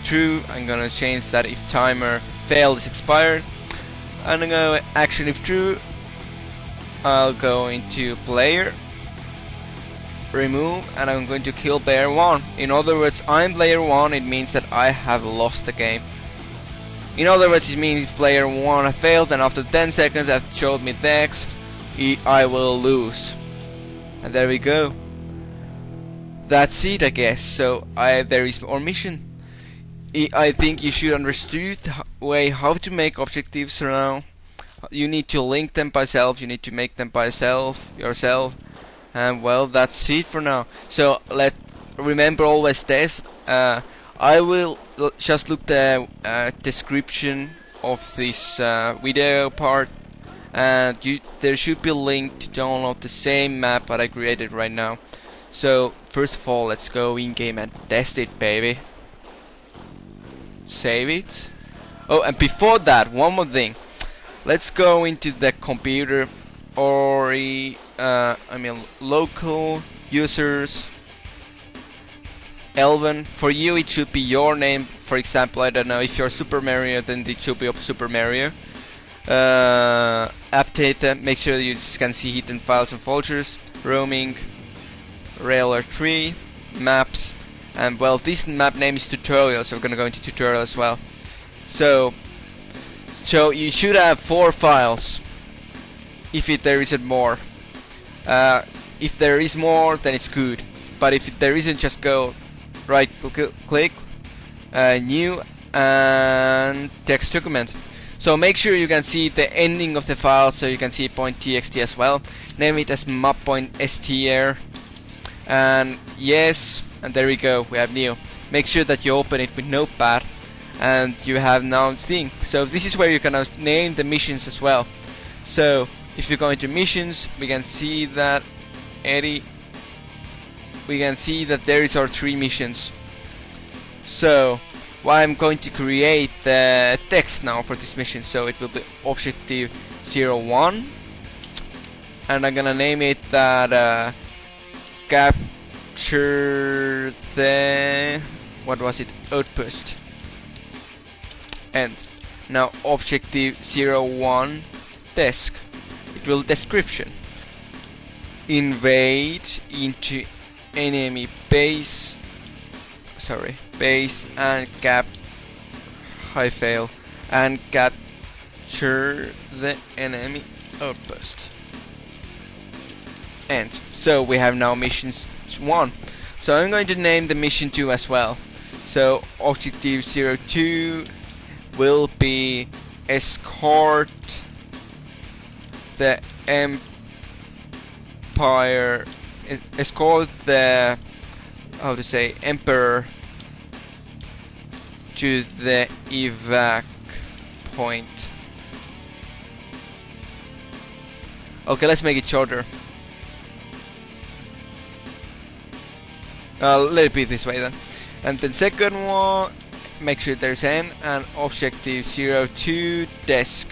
true, I'm gonna change that if timer failed is expired. And I'm gonna action if true. I'll go into player, remove, and I'm going to kill player 1. In other words, I'm player 1, it means that I have lost the game. In other words, it means if player 1 has failed and after 10 seconds that showed me text, I will lose. And there we go. That's it, I guess. So there is more mission. I think you should understand way how to make objectives now. You need to link them by yourself, you need to make them by yourself, and well, that's it for now. So remember always this. I will just look the description of this video part, and there should be a link to download the same map that I created right now. So first of all, let's go in game and test it, baby. Save it. Oh, and before that, one more thing. Let's go into the computer, or local users. Elven. For you, it should be your name. For example, I don't know, if you're Super Mario, then it should be Super Mario. App data. Make sure that you can see hidden files and folders. Roaming. Ra3 maps. And well, this map name is tutorial, so we're gonna go into tutorial as well. So you should have 4 files, if there isn't more. If there is more, then it's good. But if there isn't, just go right click, new, and text document. So make sure you can see the ending of the file, so you can see .txt as well. Name it as map.str, and yes, and there we go. We have new. Make sure that you open it with Notepad. And you have now thing. So this is where you can now name the missions as well. So if you go into missions, we can see that we can see that there is our 3 missions. So I'm going to create the text now for this mission. So it will be objective 01, and I'm gonna name it that capture the outpost. And now objective 01 desk. It will description. Invade into enemy base. Base and and capture the enemy outpost. And so we have now missions 1. So I'm going to name the mission 2 as well. So objective 02 will be escort the empire, escort the emperor to the evac point. Okay, let's make it shorter. Let it be this way then. And then second one, make sure there's N, and objective 02 desk.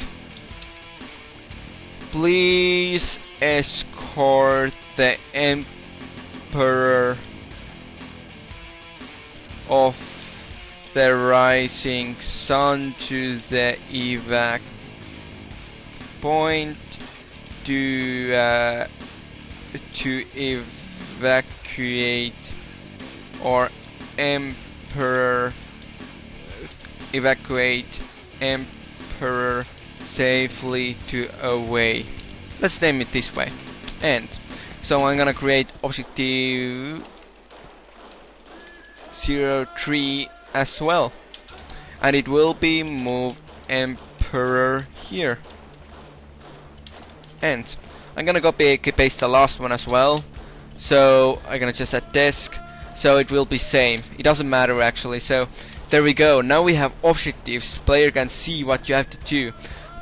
Please escort the emperor of the rising sun to the evac point to evacuate or evacuate emperor safely to away. Let's name it this way. And so I'm gonna create objective 03 as well, and it will be move emperor here. And I'm gonna copy paste the last one as well. So I'm gonna just add desk, so it will be same. It doesn't matter actually. So there we go. Now we have objectives. Player can see what you have to do.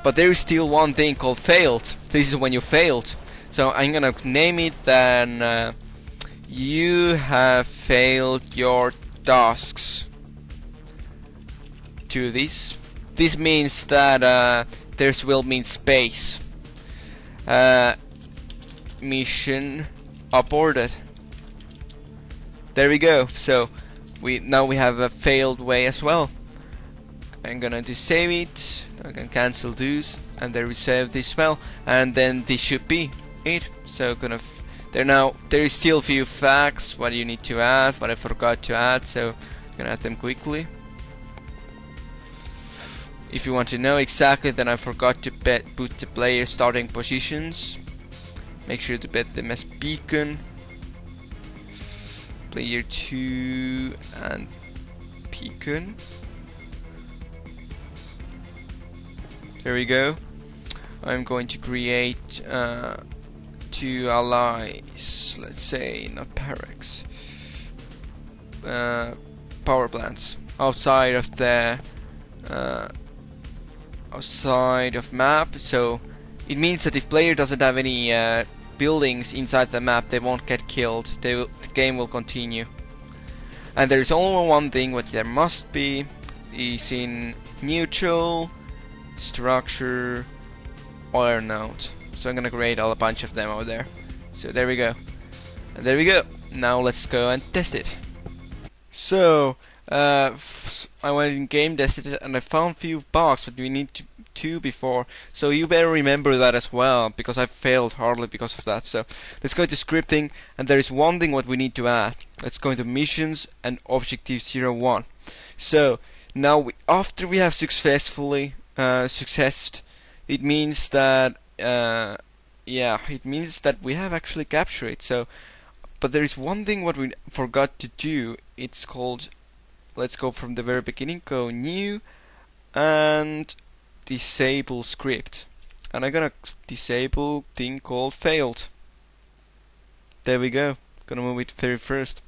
But there is still one thing called failed. This is when you failed. So I'm gonna name it then you have failed your tasks. To this. This means that there will mean space. Mission aborted. There we go. So now we have a failed way as well. I'm gonna to save it. I can cancel those and then resave this well, and then this should be it. So there is still few facts what you need to add, what I forgot to add, so I'm gonna add them quickly. If you want to know exactly, then I forgot to put the player starting positions. Make sure to bet them as beacon, player 2 and beacon. There we go. I'm going to create 2 allies, let's say, not barracks, power plants outside of the outside of map. So it means that if player doesn't have any buildings inside the map, they won't get killed. The game will continue. And there is only one thing what there must be is in neutral, structure, or node. So I'm gonna create a bunch of them over there. So there we go. And there we go. Now let's go and test it. So I went in game, tested it, and I found few bugs, but we need two before. So you better remember that as well, because I failed hardly because of that. So let's go to scripting, and there is one thing what we need to add. Let's go into missions and objective 01. So now after we have successfully successed, it means that it means that we have actually captured it. So, but there is one thing what we forgot to do. It's called, let's go from the very beginning, go new and disable script, and I'm gonna disable thing called failed. There we go. Gonna move it very first.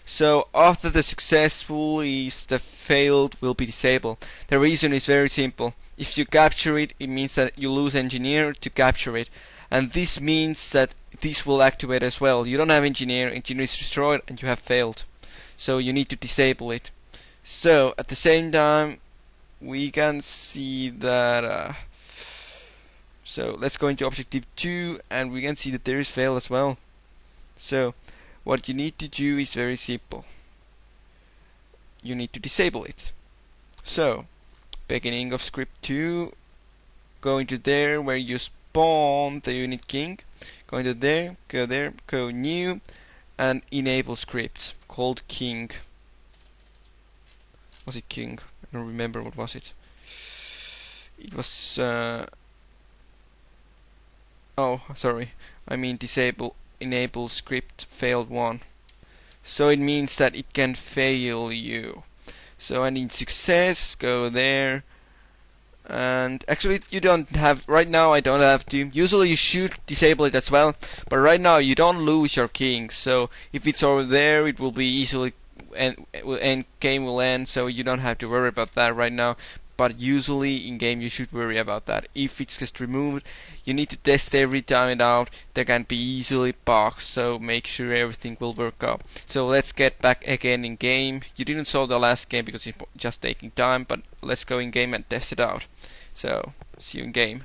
So after the successful is the failed will be disabled. The reason is very simple. If you capture it, it means that you lose engineer to capture it, and this means that this will activate as well. You don't have engineer is destroyed, and you have failed. So you need to disable it. So at the same time, we can see that. So let's go into objective 2, and we can see that there is fail as well. So what you need to do is very simple. You need to disable it. So beginning of script 2, go into there where you spawn the unit king. Go into there, go new, and enable script called king. Was it king? I don't remember, what was it? It was oh, sorry, I mean enable script failed 1. So it means that it can fail you. So I need success, go there, and actually you don't have, right now I don't have to. Usually you should disable it as well, but right now you don't lose your king. So if it's over there, it will be easily and game will end, so you don't have to worry about that right now. But usually in game you should worry about that. If it's just removed, you need to test every time it out. There can be easily bugs, so make sure everything will work out. So let's get back again in game. You didn't solve the last game because it's just taking time, but let's go in game and test it out. So see you in game.